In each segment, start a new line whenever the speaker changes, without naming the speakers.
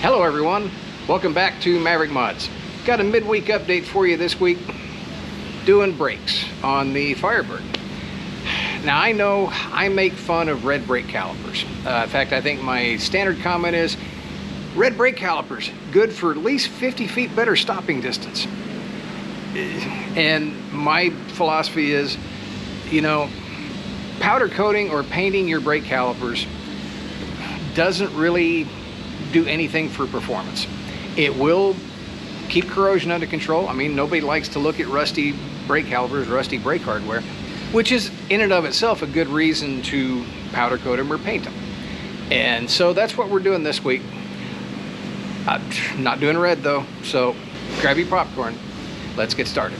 Hello everyone, welcome back to Maverick Mods. Got a midweek update for you this week, doing brakes on the Firebird. Now I know I make fun of red brake calipers. In fact, I think my standard comment is, red brake calipers, good for at least 50 feet better stopping distance. And my philosophy is, you know, powder coating or painting your brake calipers doesn't really do anything for performance. It will keep corrosion under control. I mean, nobody likes to look at rusty brake calipers, rusty brake hardware, which is in and of itself a good reason to powder coat them or paint them. And so that's what we're doing this week. Not doing red though, so grab your popcorn. Let's get started.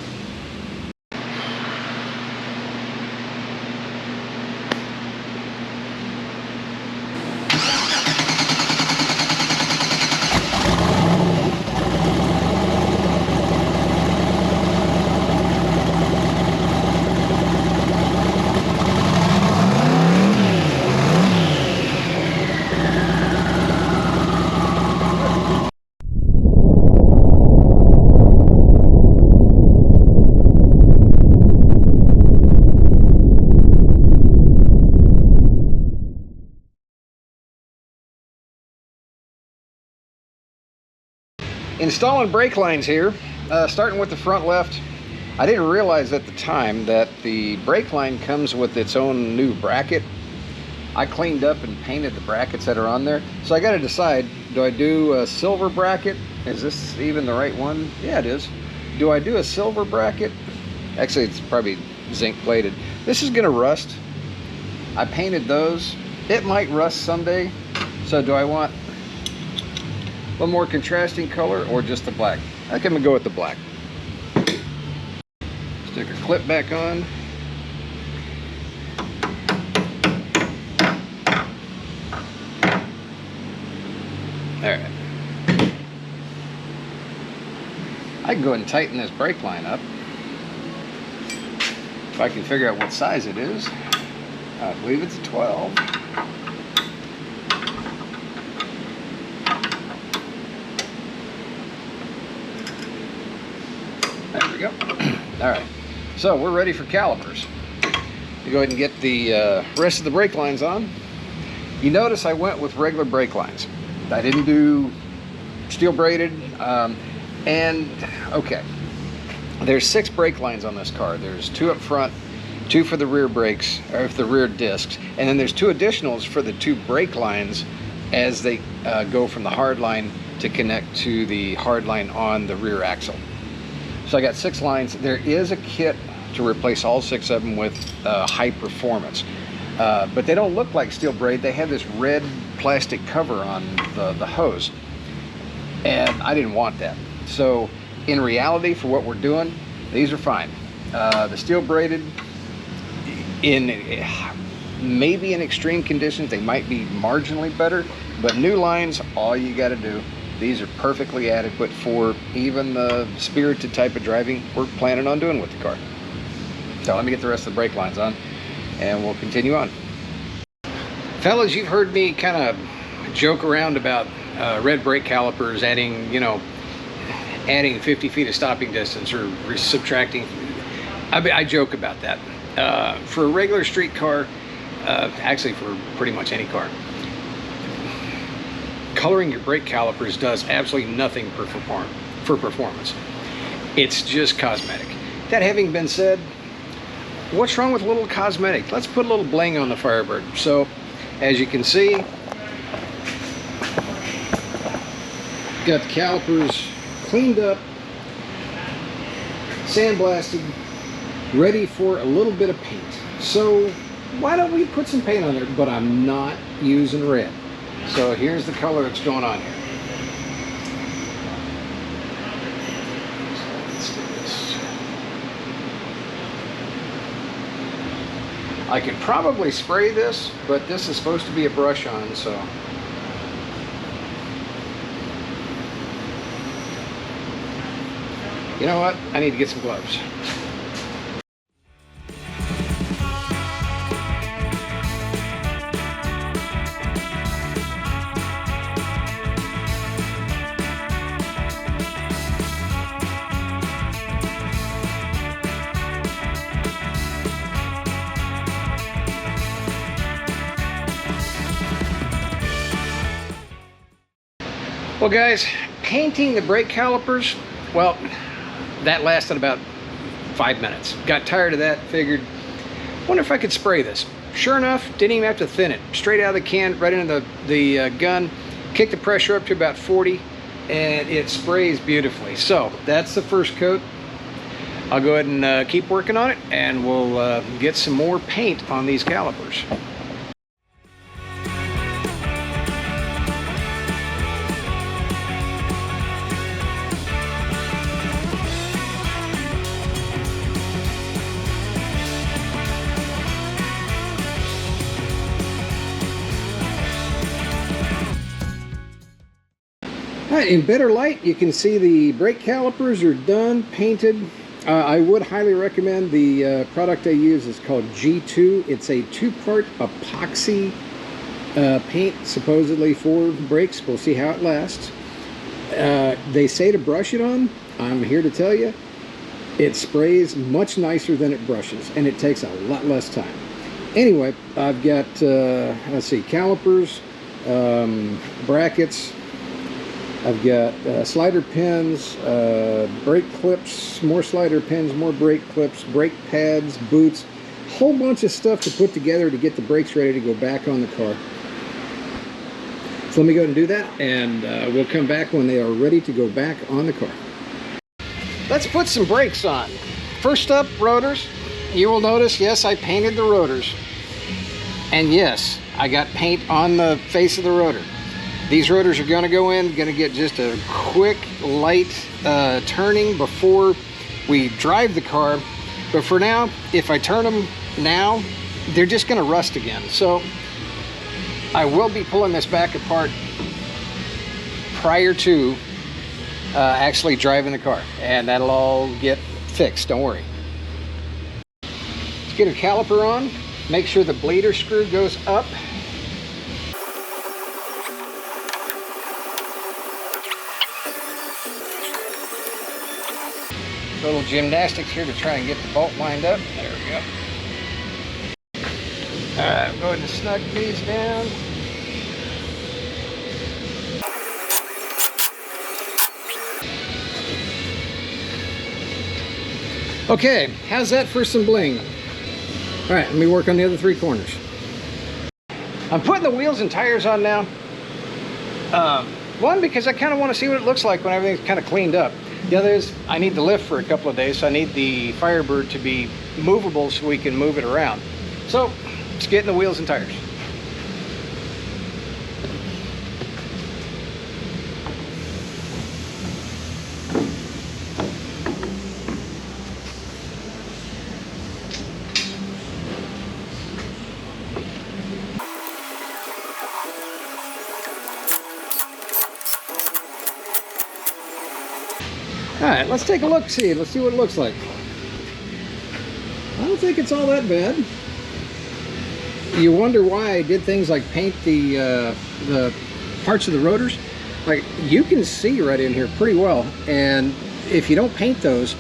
Installing brake lines here, starting with the front left. I didn't realize at the time that the brake line comes with its own new bracket. I cleaned up and painted the brackets that are on there. So I got to decide, do I do a silver bracket? Is this even the right one? Yeah, it is. Do I do a silver bracket? Actually, it's probably zinc plated. This is going to rust. I painted those. It might rust someday. So do I want a more contrasting color or just the black? I think I'm gonna go with the black. Stick our clip back on. All right. I can go ahead and tighten this brake line up. If I can figure out what size it is. I believe it's a 12. There we go. All right, so we're ready for calipers. You go ahead and get the rest of the brake lines on. You notice I went with regular brake lines. I didn't do steel braided. And okay, there's 6 brake lines on this car. There's 2 up front, 2 for the rear brakes, or for the rear discs, and then there's 2 additionals for the 2 brake lines as they go from the hard line to connect to the hard line on the rear axle. So I got 6 lines. There is a kit to replace all 6 of them with high performance, but they don't look like steel braid. They have this red plastic cover on the hose, and I didn't want that. So in reality, for what we're doing, these are fine. The steel braided, in maybe in extreme conditions, they might be marginally better, but new lines, all you got to do. These are perfectly adequate for even the spirited type of driving we're planning on doing with the car. So let me get the rest of the brake lines on and we'll continue on. Fellas, you've heard me kind of joke around about red brake calipers adding 50 feet of stopping distance or subtracting. I joke about that. For a regular street car, actually for pretty much any car, coloring your brake calipers does absolutely nothing for performance. It's just cosmetic. That having been said, what's wrong with a little cosmetic? Let's put a little bling on the Firebird. So, as you can see, got the calipers cleaned up, sandblasted, ready for a little bit of paint. So, why don't we put some paint on there? But I'm not using red. So here's the color that's going on here. Let's do this. I could probably spray this, but this is supposed to be a brush on, so. You know what? I need to get some gloves. Well guys, painting the brake calipers, well, that lasted about 5 minutes. Got tired of that, figured, wonder if I could spray this. Sure enough, didn't even have to thin it. Straight out of the can, right into the gun, kick the pressure up to about 40, and it sprays beautifully. So that's the first coat. I'll go ahead and keep working on it, and we'll get some more paint on these calipers. All right, in better light, you can see the brake calipers are done, painted. I would highly recommend the product I use. Is called G2. It's a 2-part epoxy paint, supposedly for brakes. We'll see how it lasts. They say to brush it on. I'm here to tell you, it sprays much nicer than it brushes, and it takes a lot less time. Anyway, I've got, let's see, calipers, brackets. I've got slider pins, brake clips, more slider pins, more brake clips, brake pads, boots, whole bunch of stuff to put together to get the brakes ready to go back on the car. So let me go ahead and do that, and we'll come back when they are ready to go back on the car. Let's put some brakes on. First up, rotors. You will notice, yes, I painted the rotors. And yes, I got paint on the face of the rotor. These rotors are going to go in, going to get just a quick, light turning before we drive the car. But for now, if I turn them now, they're just going to rust again. So I will be pulling this back apart prior to actually driving the car. And that'll all get fixed, don't worry. Let's get a caliper on. Make sure the bleeder screw goes up. Little gymnastics here to try and get the bolt lined up. There we go. Alright, I'm going to snug these down. Okay, how's that for some bling? Alright, let me work on the other 3 corners. I'm putting the wheels and tires on now. One, because I kind of want to see what it looks like when everything's kind of cleaned up. The other is I need the lift for a couple of days, so I need the Firebird to be movable so we can move it around. So let's get in the wheels and tires. All right, let's take a look, let's see what it looks like. I don't think it's all that bad. You wonder why I did things like paint the parts of the rotors. Like, you can see right in here pretty well, and if you don't paint those,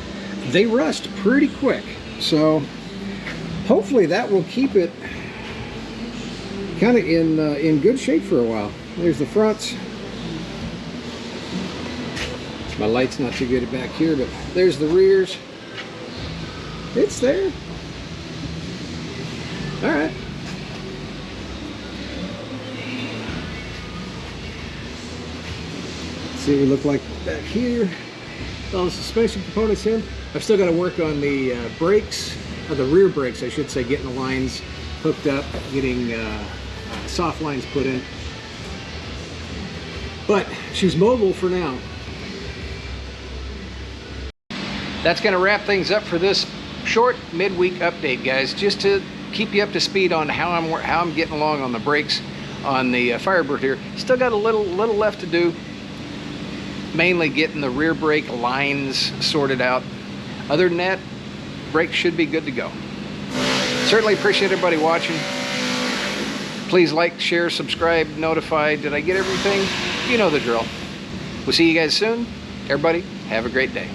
they rust pretty quick. So hopefully that will keep it kind of in good shape for a while. There's the fronts. My light's not too good back here, but there's the rears. It's there. All right. Let's see what we look like back here. All the suspension components in. I've still got to work on the brakes, or the rear brakes, I should say, getting the lines hooked up, getting soft lines put in. But she's mobile for now. That's going to wrap things up for this short midweek update, guys, just to keep you up to speed on how I'm getting along on the brakes on the Firebird here. Still got a little left to do, mainly getting the rear brake lines sorted out. Other than that, brakes should be good to go. Certainly appreciate everybody watching. Please like, share, subscribe, notify. Did I get everything? You know the drill. We'll see you guys soon. Everybody, have a great day.